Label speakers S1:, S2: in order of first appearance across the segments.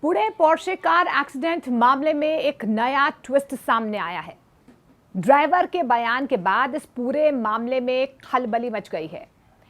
S1: Pune Porsche car accident मामले में एक नया ट्विस्ट सामने आया है। ड्राइवर के बयान के बाद इस पूरे मामले में खलबली मच गई है।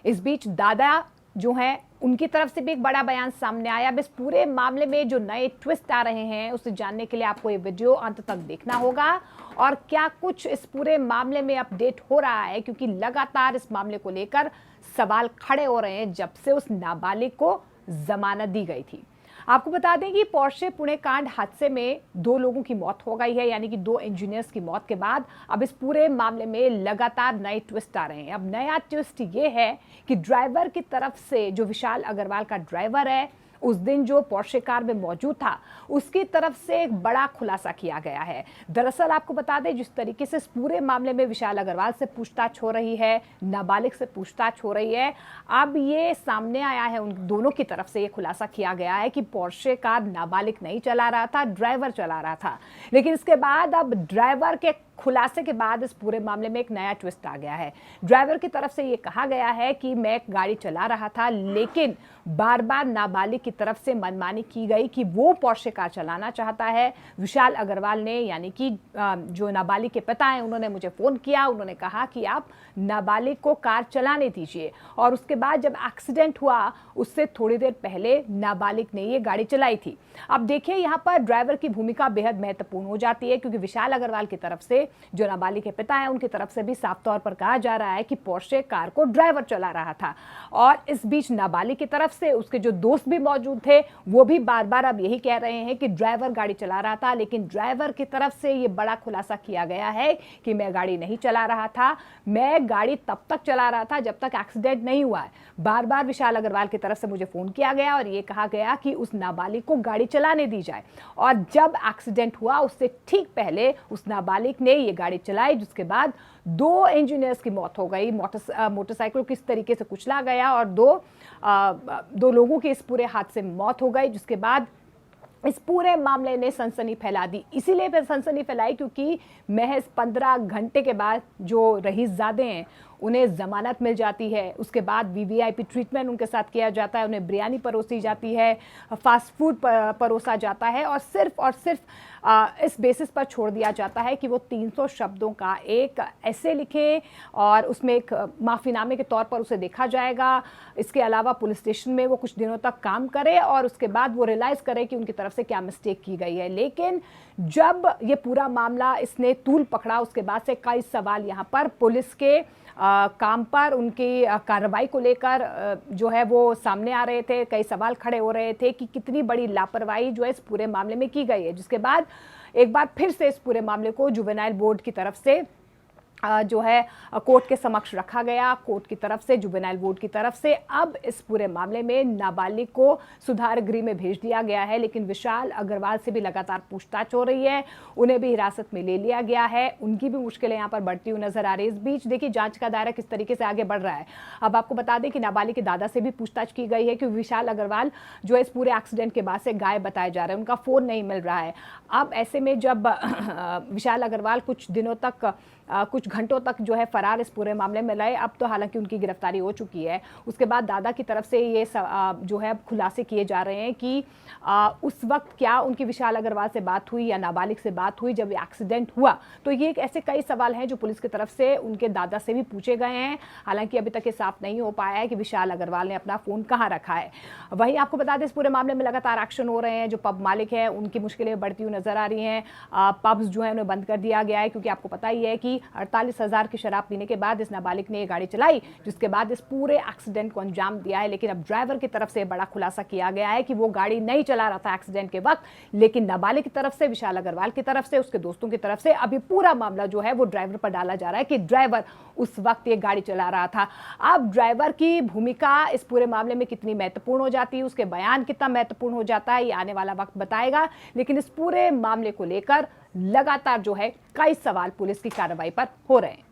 S1: इस बीच दादा जो हैं उनकी तरफ से भी एक बड़ा बयान सामने आया। अब इस पूरे मामले में जो नए ट्विस्ट आ रहे हैं उसे जानने के लिए आपको ये वीडियो अंत तक देखना होगा और क्या कुछ इस पूरे मामले में अपडेट हो रहा है, क्योंकि लगातार इस मामले को लेकर सवाल खड़े हो रहे हैं जब से उस नाबालिग को जमानत दी गई थी। आपको बता दें कि पोर्शे पुणे कांड हादसे में 2 लोगों की मौत हो गई है, यानी कि 2 इंजीनियर्स की मौत के बाद अब इस पूरे मामले में लगातार नए ट्विस्ट आ रहे हैं। अब नया ट्विस्ट ये है कि ड्राइवर की तरफ से, जो विशाल अग्रवाल का ड्राइवर है, उस दिन जो पोर्शे कार में मौजूद था, उसकी तरफ से एक बड़ा खुलासा किया गया है। दरअसल आपको बता दें, जिस तरीके से इस पूरे मामले में विशाल अग्रवाल से पूछताछ हो रही है, नाबालिग से पूछताछ हो रही है, अब ये सामने आया है, उन दोनों की तरफ से ये खुलासा किया गया है कि पोर्शे कार नाबालिग नहीं चला रहा था, ड्राइवर चला रहा था। लेकिन इसके बाद अब ड्राइवर के खुलासे के बाद इस पूरे मामले में एक नया ट्विस्ट आ गया है। ड्राइवर की तरफ से ये कहा गया है कि मैं गाड़ी चला रहा था, लेकिन बार बार नाबालिग की तरफ से मनमानी की गई कि वो पोर्शे कार चलाना चाहता है। विशाल अग्रवाल ने, यानी कि जो नाबालिग के पिता हैं, उन्होंने मुझे फ़ोन किया, उन्होंने कहा कि आप नाबालिग को कार चलाने दीजिए। और उसके बाद जब एक्सीडेंट हुआ, उससे थोड़ी देर पहले नाबालिग ने ये गाड़ी चलाई थी। अब देखिए, यहाँ पर ड्राइवर की भूमिका बेहद महत्वपूर्ण हो जाती है, क्योंकि विशाल अग्रवाल की तरफ से, जो नाबालिग के पिता हैं, उनकी तरफ से भी साफ तौर पर कहा जा रहा है कि पोर्शे कार को ड्राइवर चला रहा था। और इस बीच नाबालिग की तरफ से उसके जो दोस्त भी मौजूद थे, वो भी बार बार अब यही कह रहे हैं कि ड्राइवर गाड़ी चला रहा था। लेकिन ड्राइवर की तरफ से ये बड़ा खुलासा किया गया है कि मैं गाड़ी नहीं चला रहा था, मैं गाड़ी तब तक चला रहा था जब तक एक्सीडेंट नहीं हुआ है। बार बार विशाल अग्रवाल की तरफ से मुझे फोन किया गया और ये कहा गया कि उस नाबालिग को गाड़ी चलाने दी जाए। और जब एक्सीडेंट हुआ, उससे ठीक पहले उस नाबालिग ने ये गाड़ी चलाई, जिसके बाद 2 इंजीनियर्स की मौत हो गई। मोटरसाइकिल किस तरीके से कुचला गया और 2 लोगों की इस पूरे हादसे में मौत हो गई, जिसके बाद इस पूरे मामले ने सनसनी फैला दी। इसीलिए सनसनी फैलाई क्योंकि महज 15 घंटे के बाद जो रईसजादे हैं उन्हें जमानत मिल जाती है। उसके बाद वीवीआईपी ट्रीटमेंट उनके साथ किया जाता है, उन्हें बिरयानी परोसी जाती है, फास्ट फूड परोसा जाता है और सिर्फ इस बेसिस पर छोड़ दिया जाता है कि वो 300 शब्दों का एक ऐसे लिखें और उसमें एक माफ़ीनामे के तौर पर उसे देखा जाएगा। इसके अलावा पुलिस स्टेशन में वो कुछ दिनों तक काम करे और उसके बाद वो रियलाइज़ करे कि उनकी तरफ से क्या मिस्टेक की गई है। लेकिन जब ये पूरा मामला इसने तूल पकड़ा, उसके बाद से कई सवाल यहाँ पर पुलिस के काम पर, उनकी कार्रवाई को लेकर जो है वो सामने आ रहे थे। कई सवाल खड़े हो रहे थे कि कितनी बड़ी लापरवाही जो है इस पूरे मामले में की गई है, जिसके बाद एक बार फिर से इस पूरे मामले को जुवेनाइल बोर्ड की तरफ से जो है कोर्ट के समक्ष रखा गया। कोर्ट की तरफ से, जुवेनाइल बोर्ड की तरफ से अब इस पूरे मामले में नाबालिग को सुधार गृह में भेज दिया गया है। लेकिन विशाल अग्रवाल से भी लगातार पूछताछ हो रही है, उन्हें भी हिरासत में ले लिया गया है, उनकी भी मुश्किलें यहाँ पर बढ़ती हुई नजर आ रही है। इस बीच देखिए जांच का दायरा किस तरीके से आगे बढ़ रहा है। अब आपको बता दें कि नाबालिग के दादा से भी पूछताछ की गई है कि विशाल अग्रवाल जो है इस पूरे एक्सीडेंट के बाद से गायब बताए जा रहे हैं, उनका फ़ोन नहीं मिल रहा है। अब ऐसे में जब विशाल अग्रवाल कुछ दिनों तक, कुछ घंटों तक जो है फरार इस पूरे मामले में रहे, अब तो हालांकि उनकी गिरफ्तारी हो चुकी है। उसके बाद दादा की तरफ से ये जो है खुलासे किए जा रहे हैं कि उस वक्त क्या उनकी विशाल अग्रवाल से बात हुई या नाबालिग से बात हुई जब एक्सीडेंट हुआ। तो ये ऐसे कई सवाल हैं जो पुलिस की तरफ से उनके दादा से भी पूछे गए हैं। हालांकि अभी तक ये साफ नहीं हो पाया है कि विशाल अग्रवाल ने अपना फ़ोन कहाँ रखा है। वहीं आपको बता दें, इस पूरे मामले में लगातार एक्शन हो रहे हैं। जो पब मालिक हैं उनकी मुश्किलें बढ़ती हुई नजर आ रही हैं। पब्स जो है उन्हें बंद कर दिया गया है, क्योंकि आपको पता ही है कि 48,000 की शराब पीने के बाद इस नाबालिग ने ये गाड़ी चलाई, जिसके बाद इस पूरे एक्सीडेंट को अंजाम दिया है। लेकिन अब ड्राइवर की तरफ से बड़ा खुलासा किया गया है कि वो गाड़ी नहीं चला रहा था एक्सीडेंट के वक्त, लेकिन नाबालिग की तरफ से, विशाल अग्रवाल की तरफ से, उसके दोस्तों की तरफ से अभी पूरा मामला जो है वो ड्राइवर पर डाला जा रहा है कि ड्राइवर उस वक्त ये गाड़ी चला रहा था। अब ड्राइवर की भूमिका इस पूरे मामले में कितनी महत्वपूर्ण हो जाती है, उसके बयान कितना महत्वपूर्ण हो जाता है, ये आने वाला वक्त बताएगा। लेकिन इस पूरे मामले को लेकर लगातार जो है कई सवाल पुलिस की कार्रवाई पर हो रहे हैं।